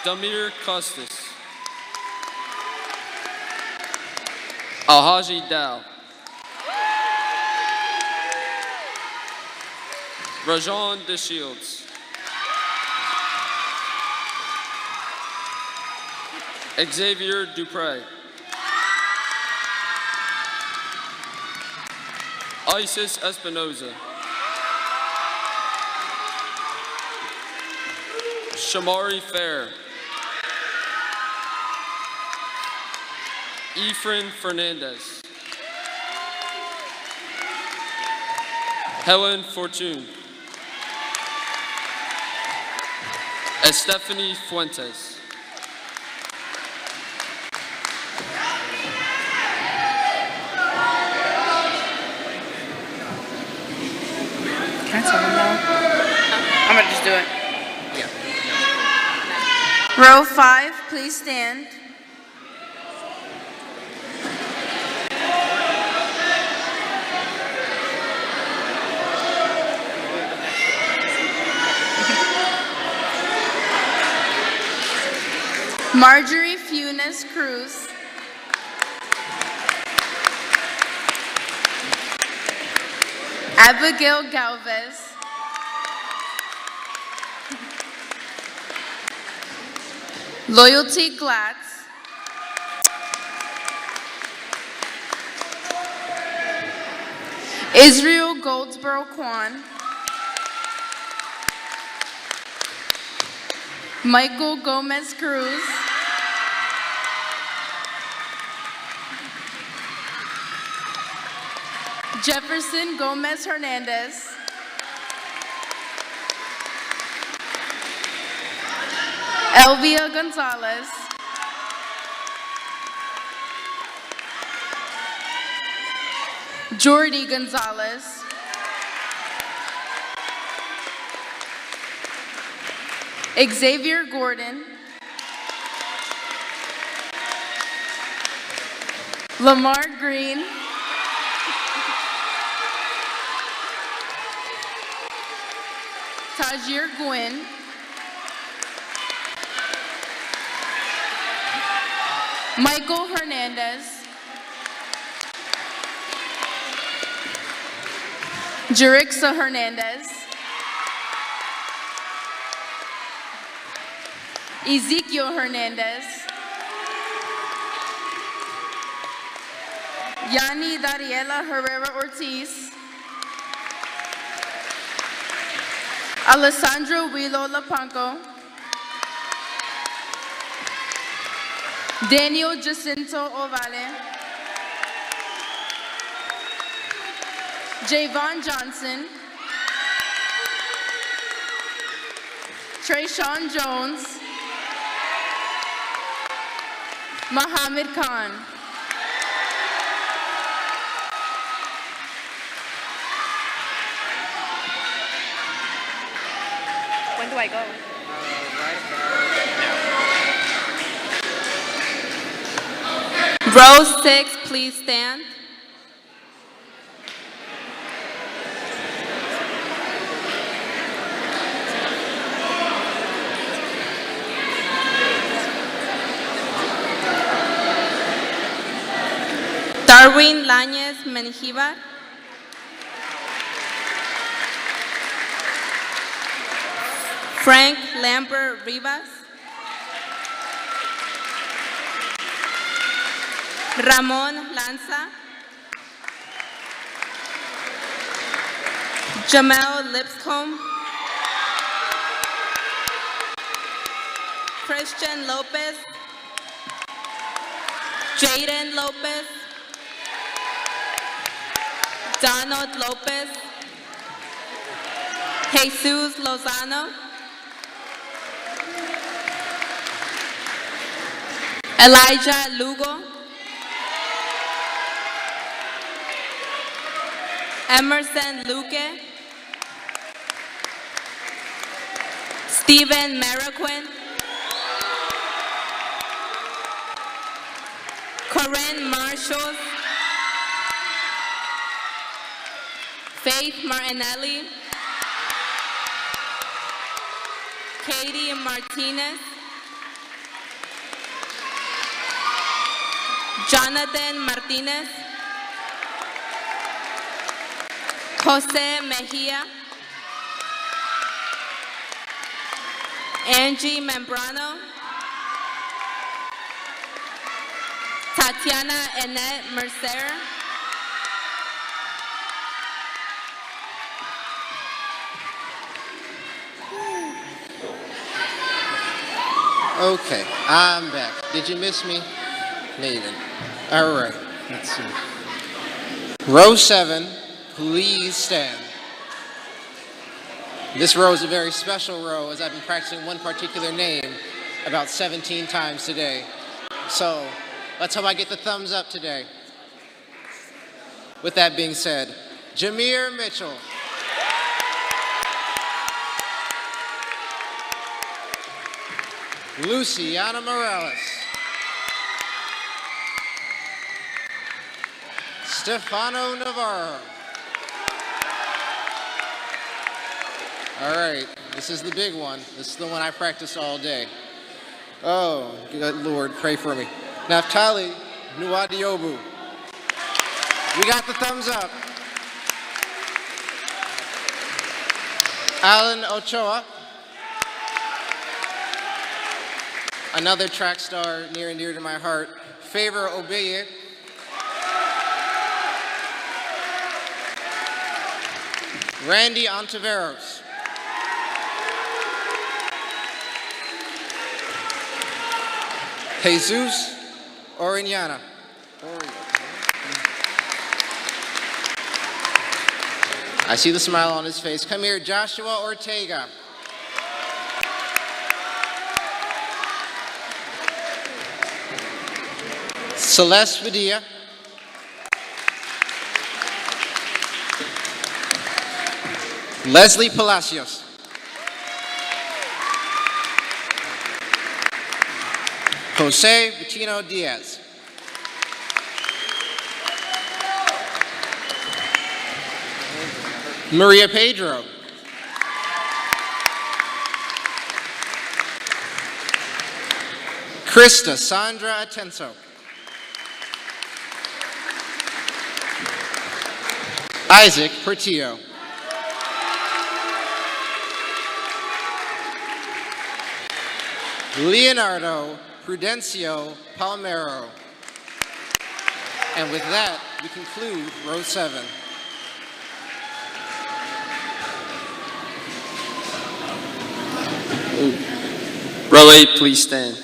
Damir Custis. Alhaji Dow. Rajon DeShields. Xavier Dupre. Isis Espinoza. Shamari Fair. Efren Fernandez. Helen Fortune. Estefany Fuentes. Can I tell them now? I'm gonna just do it. Row 5, please stand. Marjorie Funes Cruz. Abigail Galvez. Loyalty Glatz. Israel Goldsboro Kwan. Michael Gomez Cruz. Jefferson Gomez Hernandez. Elvia Gonzalez. Jordy Gonzalez. Xavier Gordon. Lamar Green. Tajir Gwynn. Michael Hernandez. Jerixa Hernandez. Ezekiel Hernandez, Yani Dariela Herrera Ortiz, Alessandro Huilo Lapanco, Daniel Jacinto Ovale, Javon Johnson, Trayshawn Jones, Muhammad Khan. When do I go? Row 6, please stand. Darwin Lañez Menjivar. Frank Lambert Rivas. Ramon Lanza. Jamel Lipscomb. Christian Lopez. Jaden Lopez. Donald Lopez. Jesus Lozano. Elijah Lugo. Emerson Luque. Stephen Mariquin. Corinne Marshall. Faith Martinelli. Katie Martinez. Jonathan Martinez. Jose Mejia. Angie Membrano. Tatiana Annette Mercer. Okay, I'm back. Did you miss me? Nathan. All right, let's see. Row 7, please stand. This row is a very special row as I've been practicing one particular name about 17 times today. So let's hope I get the thumbs up today. With that being said, Jameer Mitchell. Luciana Morales. Stefano Navarro. All right, this is the big one. This is the one I practiced all day. Oh, good Lord, pray for me. Naftali Nuadiobu. We got the thumbs up. Alan Ochoa. Another track star near and dear to my heart, Favor Obeye. Randy Ontiveros. Jesus Oriñana. I see the smile on his face. Come here, Joshua Ortega. Celeste Padilla. Leslie Palacios. Jose Bettino Diaz. Maria Pedro. Krista Sandra Atenso. Isaac Portillo. Leonardo Prudencio Palmero. And with that, we conclude row 7. Row 8, please stand.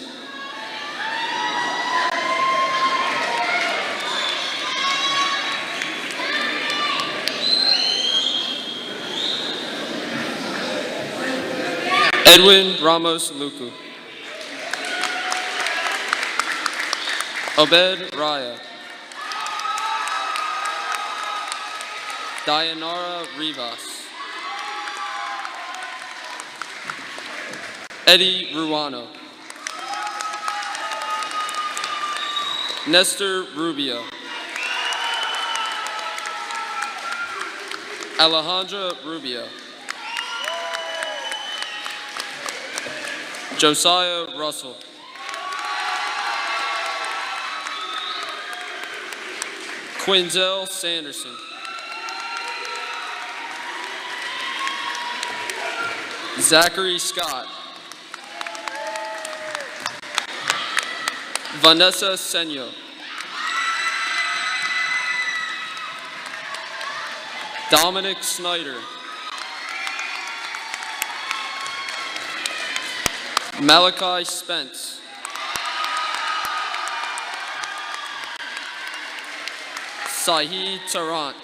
Edwin Ramos Luku. Obed Raya. Dayanara Rivas. Eddie Ruano. Nestor Rubio. Alejandra Rubio. Josiah Russell. Quinzel Sanderson. Zachary Scott. Vanessa Senyo. Dominic Snyder. Malachi Spence. Sahi Tarrant.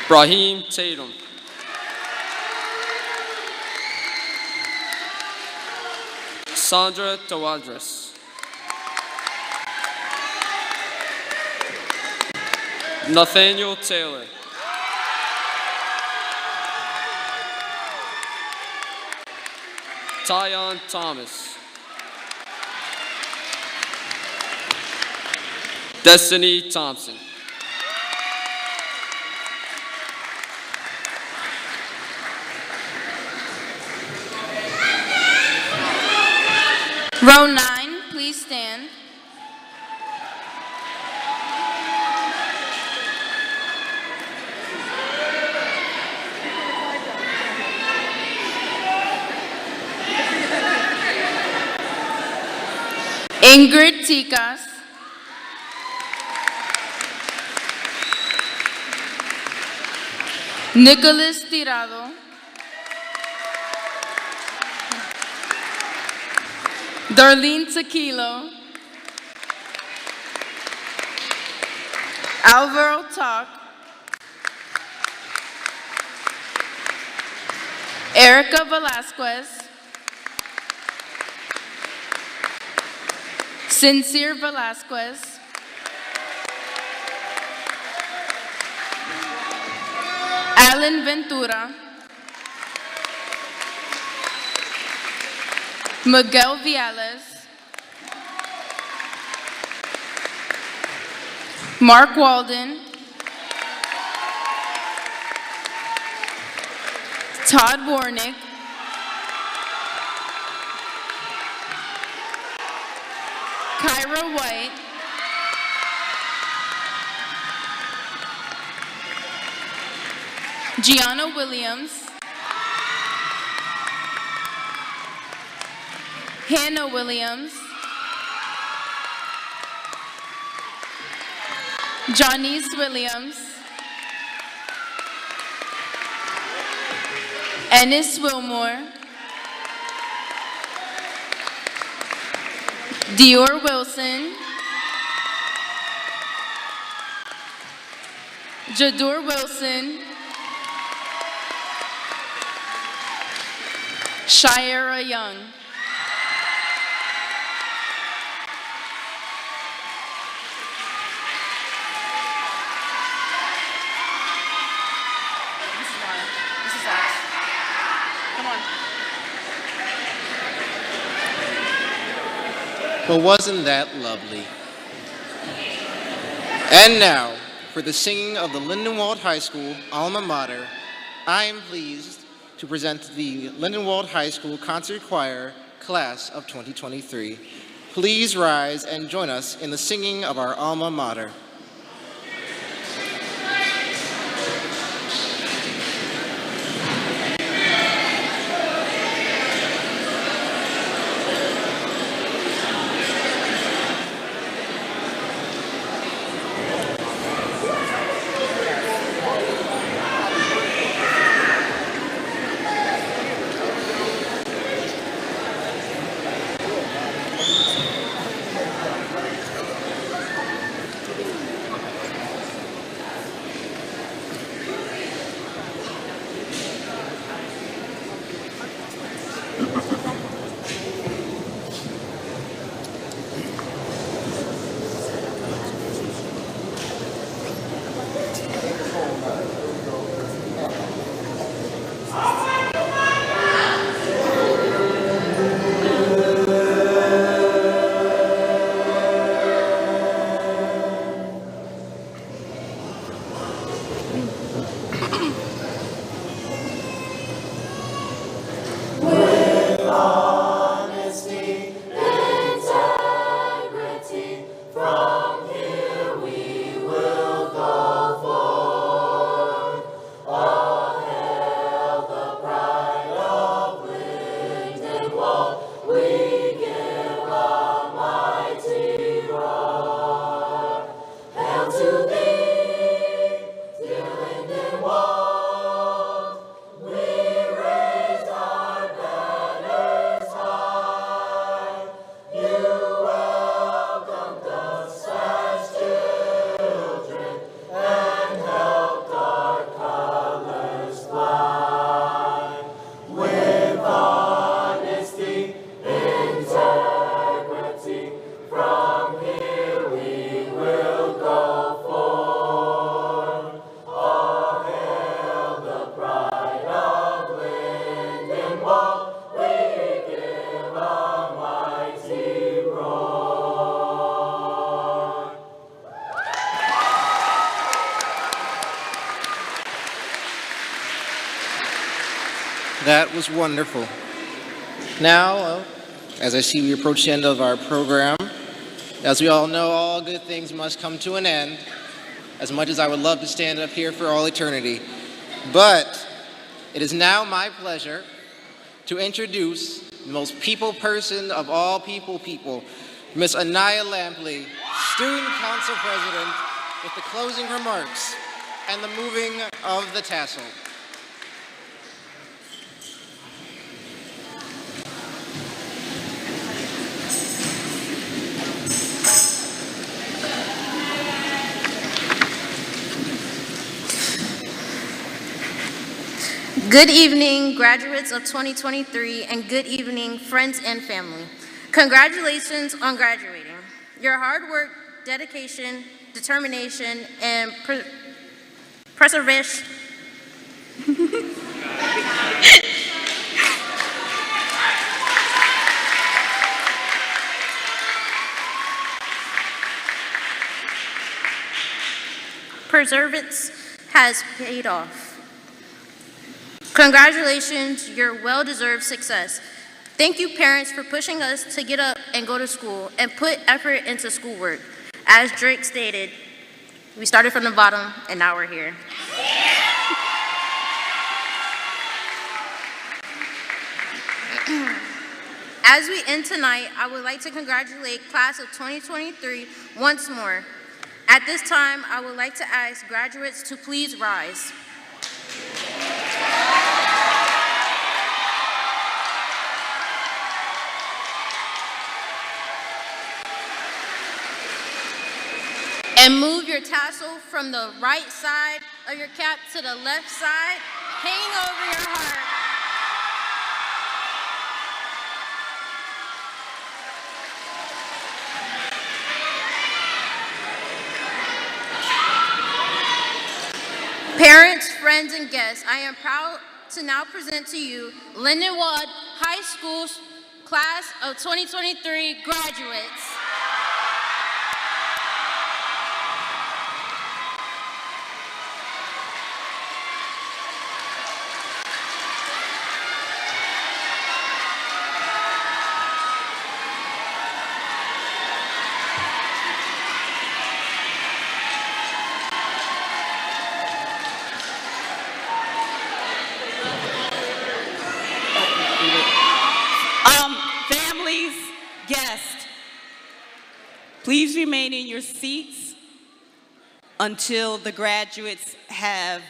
Brahim Tatum. Sandra Tawadras. Nathaniel Taylor. Tyon Thomas. Destiny Thompson. Row 9, please stand. Ingrid Ticas. Nicholas Tirado. Darlene Tequilo. Alvaro Talk. Erica Velasquez. Sincere Velasquez. Alan Ventura. Miguel Viales. Mark Walden. Todd Warnick. Kyra White. Gianna Williams. Hannah Williams. Janice Williams. Ennis Wilmore. Dior Wilson. Jadur Wilson. Shira Young. But wasn't that lovely? And now, for the singing of the Lindenwold High School alma mater, I am pleased to present the Lindenwold High School Concert Choir, Class of 2023. Please rise and join us in the singing of our alma mater. That was wonderful. Now, as I see we approach the end of our program, as we all know, all good things must come to an end, as much as I would love to stand up here for all eternity. But it is now my pleasure to introduce the most people person of all people, Miss Anaya Lampley, Student Council President, with the closing remarks and the moving of the tassel. Good evening, graduates of 2023, and good evening, friends and family. Congratulations on graduating. Your hard work, dedication, determination, and perseverance has paid off. Congratulations, your well-deserved success. Thank you, parents, for pushing us to get up and go to school and put effort into schoolwork. As Drake stated, we started from the bottom and now we're here. As we end tonight, I would like to congratulate class of 2023 once more. At this time, I would like to ask graduates to please rise. And move your tassel from the right side of your cap to the left side, hanging over your heart. Parents, friends, and guests, I am proud to now present to you Lindenwold High School's class of 2023 graduates. Families, guests, please remain in your seats until the graduates have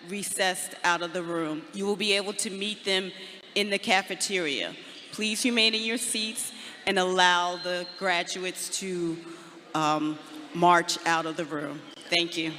recessed out of the room. You will be able to meet them in the cafeteria. Please remain in your seats and allow the graduates to march out of the room. Thank you.